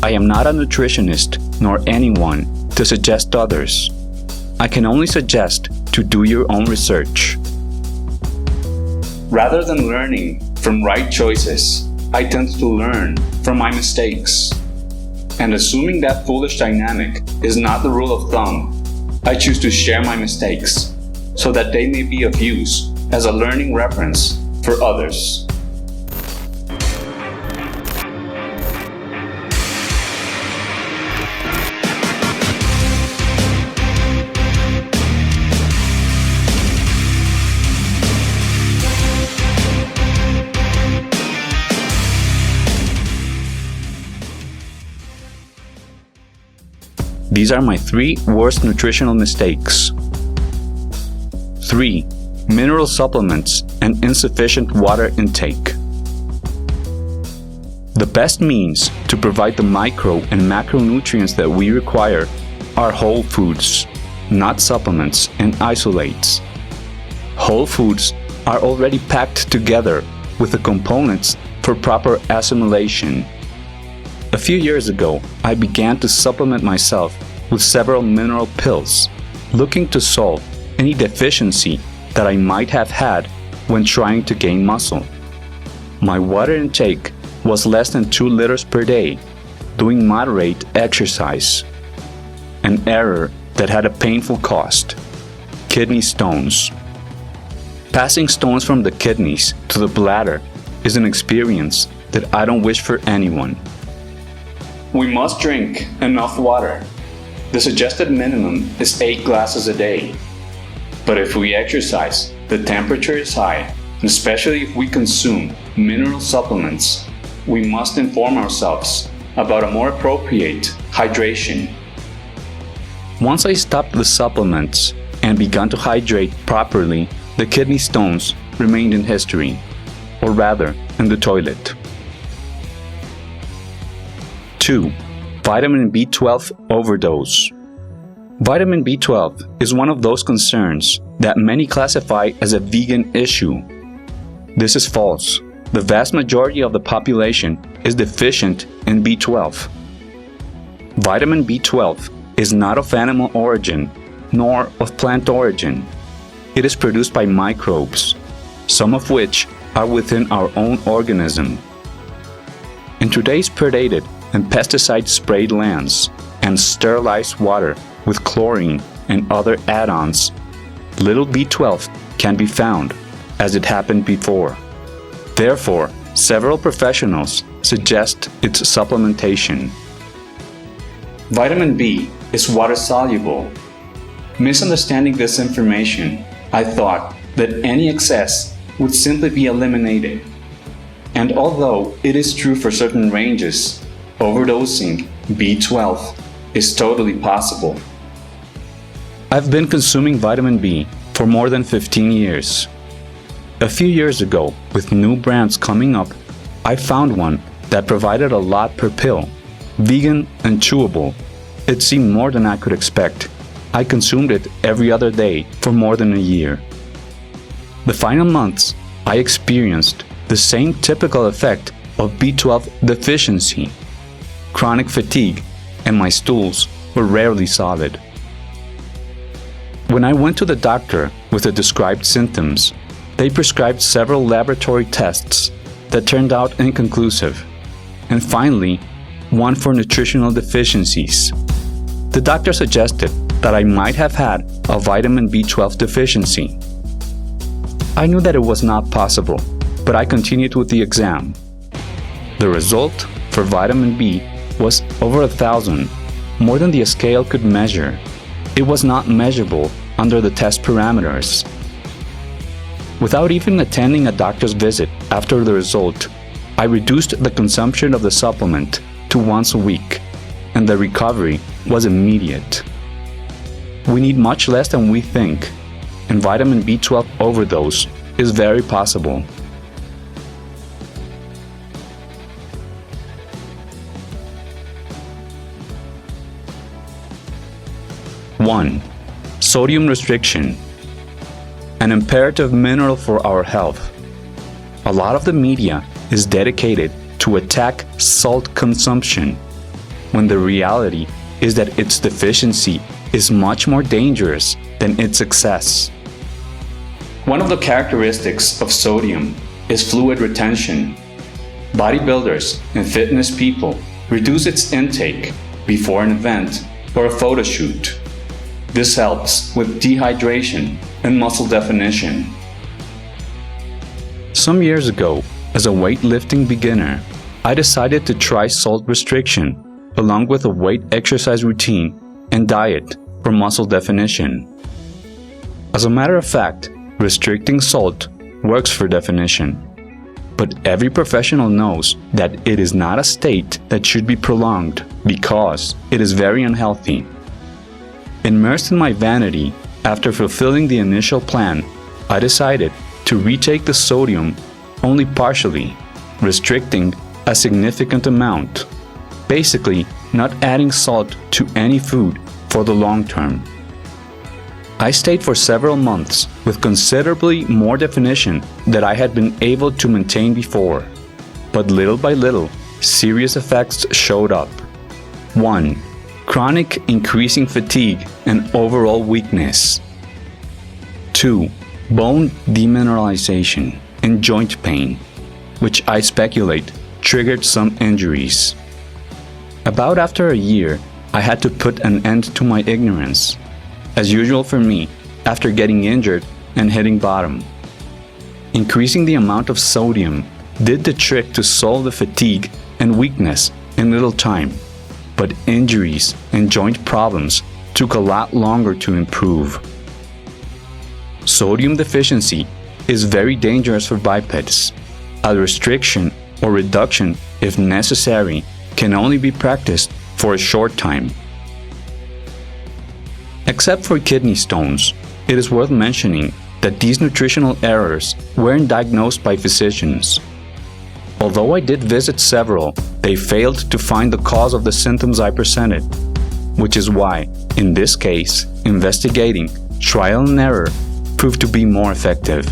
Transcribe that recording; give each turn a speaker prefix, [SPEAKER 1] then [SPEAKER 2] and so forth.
[SPEAKER 1] I am not a nutritionist nor anyone to suggest others. I can only suggest to do your own research. Rather than learning from right choices, I tend to learn from my mistakes. And assuming that foolish dynamic is not the rule of thumb, I choose to share my mistakes so that they may be of use as a learning reference for others. These are my 3 worst nutritional mistakes. 3. Mineral supplements and insufficient water intake. The best means to provide the micro and macronutrients that we require are whole foods, not supplements and isolates. Whole foods are already packed together with the components for proper assimilation. A few years ago, I began to supplement myself with several mineral pills, looking to solve any deficiency that I might have had when trying to gain muscle. My water intake was less than 2 liters per day, doing moderate exercise. An error that had a painful cost: kidney stones. Passing stones from the kidneys to the bladder is an experience that I don't wish for anyone. We must drink enough water. The suggested minimum is 8 glasses a day. But if we exercise, the temperature is high, and especially if we consume mineral supplements, we must inform ourselves about a more appropriate hydration. Once I stopped the supplements and began to hydrate properly, the kidney stones remained in history, or rather, in the toilet. 2. Vitamin B12 overdose. Vitamin B12 is one of those concerns that many classify as a vegan issue. This is false. The vast majority of the population is deficient in B12. Vitamin B12 is not of animal origin, nor of plant origin. It is produced by microbes, some of which are within our own organism. In today's predated and pesticide-sprayed lands and sterilized water with chlorine and other add-ons, little B12 can be found, as it happened before. Therefore, several professionals suggest its supplementation. Vitamin B is water-soluble. Misunderstanding this information, I thought that any excess would simply be eliminated. And although it is true for certain ranges, overdosing B12 is totally possible. I've been consuming vitamin B for more than 15 years. A few years ago, with new brands coming up, I found one that provided a lot per pill, vegan and chewable. It seemed more than I could expect. I consumed it every other day for more than a year. The final months, I experienced the same typical effect of B12 deficiency: chronic fatigue, and my stools were rarely solid. When I went to the doctor with the described symptoms, they prescribed several laboratory tests that turned out inconclusive, and finally, one for nutritional deficiencies. The doctor suggested that I might have had a vitamin B12 deficiency. I knew that it was not possible, but I continued with the exam. The result for vitamin B was over 1,000, more than the scale could measure. It was not measurable under the test parameters. Without even attending a doctor's visit after the result, I reduced the consumption of the supplement to once a week, and the recovery was immediate. We need much less than we think, and vitamin B12 overdose is very possible. One, sodium restriction, an imperative mineral for our health. A lot of the media is dedicated to attack salt consumption. when the reality is that its deficiency is much more dangerous than its excess. One of the characteristics of sodium is fluid retention. Bodybuilders and fitness people reduce its intake before an event or a photo shoot. This helps with dehydration and muscle definition. Some years ago, as a weightlifting beginner, I decided to try salt restriction along with a weight exercise routine and diet for muscle definition. As a matter of fact, restricting salt works for definition. But every professional knows that it is not a state that should be prolonged because it is very unhealthy. Immersed in my vanity, after fulfilling the initial plan, I decided to retake the sodium only partially, restricting a significant amount, basically not adding salt to any food for the long term. I stayed for several months with considerably more definition than I had been able to maintain before, but little by little, serious effects showed up. 1. Chronic increasing fatigue and overall weakness. 2. Bone demineralization and joint pain, which I speculate triggered some injuries. About after a year, I had to put an end to my ignorance, as usual for me after getting injured and hitting bottom. Increasing the amount of sodium did the trick to solve the fatigue and weakness in little time, but injuries and joint problems took a lot longer to improve. Sodium deficiency is very dangerous for bipeds. A restriction or reduction, if necessary, can only be practiced for a short time. Except for kidney stones, it is worth mentioning that these nutritional errors weren't diagnosed by physicians. Although I did visit several, they failed to find the cause of the symptoms I presented, which is why, in this case, investigating trial and error proved to be more effective.